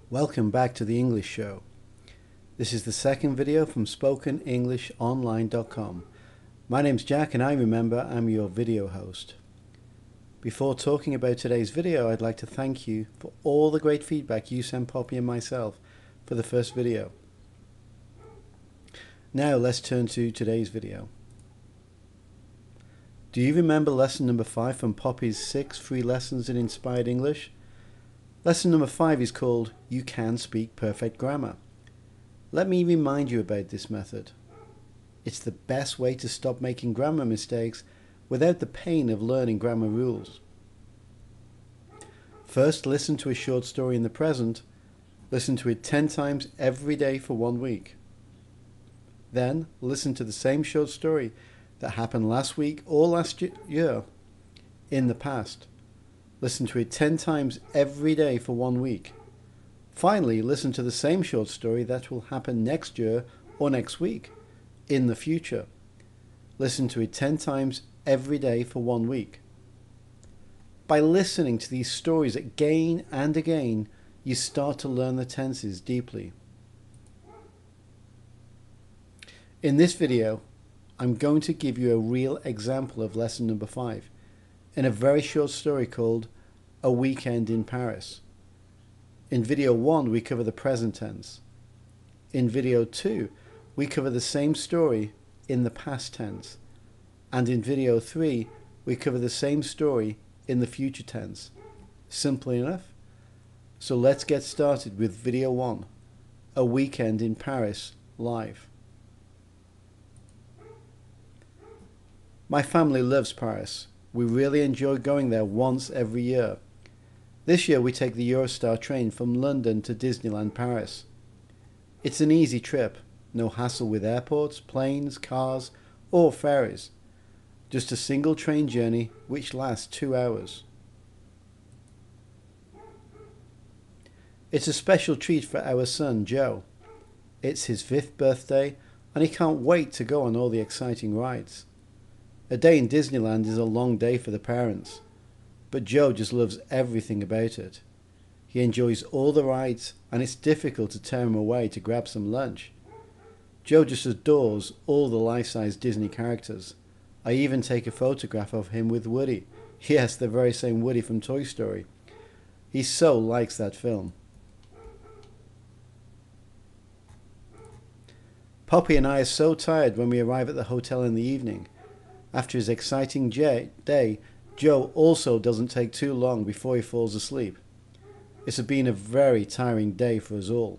Welcome back to the English Show. This is the second video from SpokenEnglishOnline.com. My name's Jack and I'm your video host. Before talking about today's video, I'd like to thank you for all the great feedback you sent Poppy and myself for the first video. Now let's turn to today's video. Do you remember lesson number 5 from Poppy's 6 free lessons in inspired English? Lesson number 5 is called You Can Speak Perfect Grammar. Let me remind you about this method. It's the best way to stop making grammar mistakes without the pain of learning grammar rules. First, listen to a short story in the present. Listen to it 10 times every day for 1 week. Then, listen to the same short story that happened last week or last year in the past. Listen to it 10 times every day for 1 week. Finally, listen to the same short story that will happen next year or next week in the future. Listen to it 10 times every day for 1 week. By listening to these stories again and again, you start to learn the tenses deeply. In this video, I'm going to give you a real example of lesson number 5 in a very short story called A Weekend in Paris. In video 1, we cover the present tense. In video 2, we cover the same story in the past tense. And in video 3, we cover the same story in the future tense. Simple enough? So let's get started with video 1, A Weekend in Paris live. My family loves Paris. We really enjoy going there once every year. This year we take the Eurostar train from London to Disneyland Paris. It's an easy trip, no hassle with airports, planes, cars or ferries. Just a single train journey which lasts 2 hours. It's a special treat for our son Joe. It's his 5th birthday and he can't wait to go on all the exciting rides. A day in Disneyland is a long day for the parents, but Joe just loves everything about it. He enjoys all the rides and it's difficult to tear him away to grab some lunch. Joe just adores all the life-size Disney characters. I even take a photograph of him with Woody. Yes, the very same Woody from Toy Story. He so likes that film. Poppy and I are so tired when we arrive at the hotel in the evening. After his exciting day, Joe also doesn't take too long before he falls asleep. It's been a very tiring day for us all.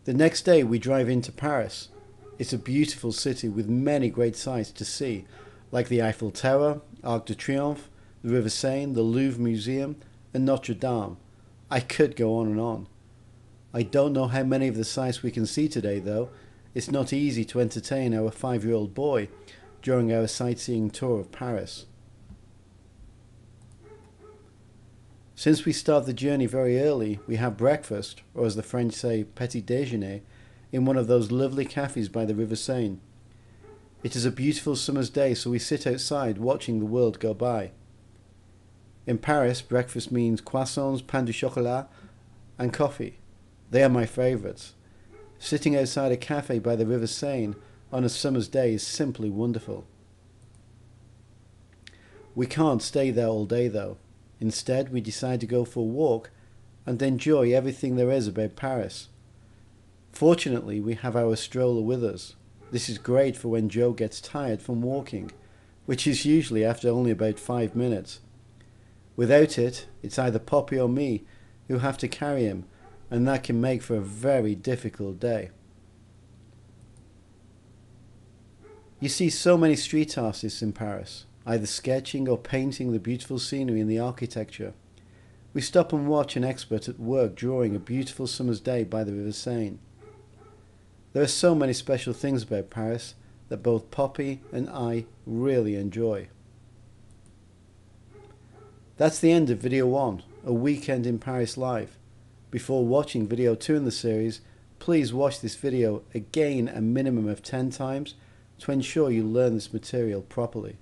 The next day we drive into Paris. It's a beautiful city with many great sights to see, like the Eiffel Tower, Arc de Triomphe, the River Seine, the Louvre Museum and Notre Dame. I could go on and on. I don't know how many of the sights we can see today though. It's not easy to entertain our 5-year-old boy during our sightseeing tour of Paris. Since we start the journey very early, we have breakfast, or as the French say, petit déjeuner, in one of those lovely cafes by the River Seine. It is a beautiful summer's day, so we sit outside watching the world go by. In Paris, breakfast means croissants, pain du chocolat, and coffee. They are my favourites. Sitting outside a cafe by the River Seine on a summer's day is simply wonderful. We can't stay there all day though. Instead, we decide to go for a walk and enjoy everything there is about Paris. Fortunately, we have our stroller with us. This is great for when Joe gets tired from walking, which is usually after only about 5 minutes. Without it, it's either Poppy or me who have to carry him, and that can make for a very difficult day. You see so many street artists in Paris, either sketching or painting the beautiful scenery and the architecture. We stop and watch an expert at work drawing a beautiful summer's day by the River Seine. There are so many special things about Paris that both Poppy and I really enjoy. That's the end of video 1, A Weekend in Paris live. Before watching video 2 in the series, please watch this video again a minimum of 10 times to ensure you learn this material properly.